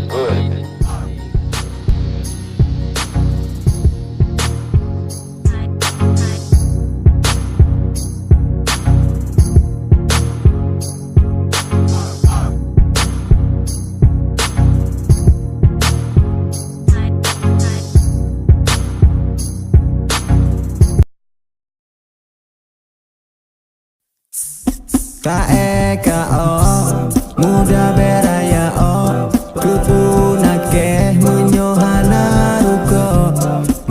good. KEKO muda beraya o kupunake menyo hanaruko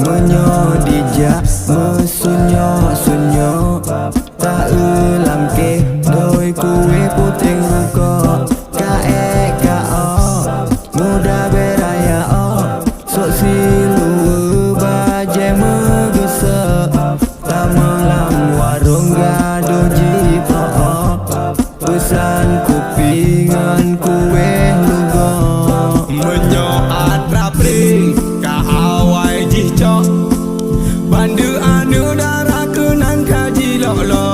menyo dijak mesunyo sunyo tak ulam ke doi kue puting ruko KEKO muda beraya o sok silu baje megese tamalam warung gado jipo pesan kupingan kue lugo menyo atrapri ka Hawaii jico bandu anu darah kenang kaji lolo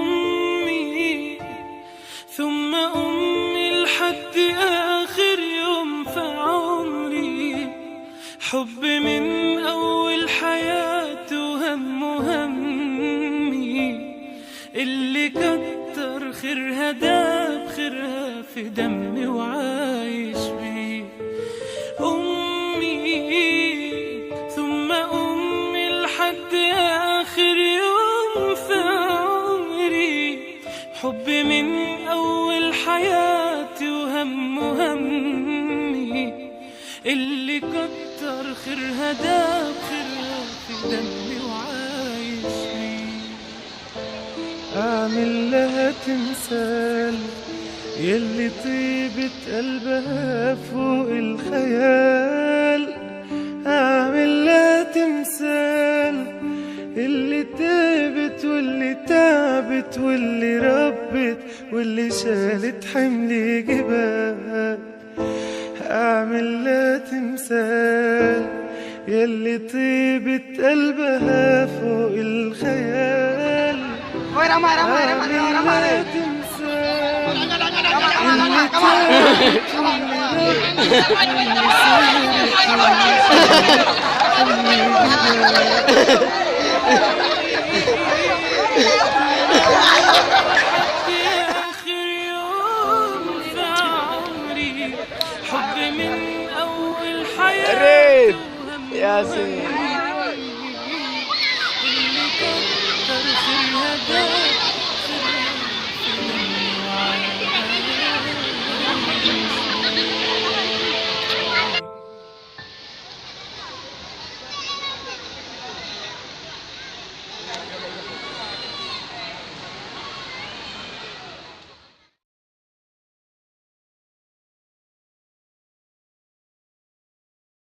أمي ثم أمي لحد آخر يوم في عمري حب من أول حياة وهم همي اللي كتر خيرها داب خيرها في دمي وعايش بيه أمي ثم أمي لحد آخر يوم في عمري حب من أول حياتي وهم همي اللي كتر خيرها داب خيرها في دمي وعايش فيه أعمل لها تمثال يلي طيبة قلبها فوق الخيال أعمل لها تمثال اللي تعبت واللي تعبت واللي ربت واللي شالت حمل جبال أعمل لها تمثال يلي طيبت قلبها فوق الخيال أعمل لها تمثال اللي تعبت آخر يوم في عمري حب من أول حياة ياسين اللي كتر خيرها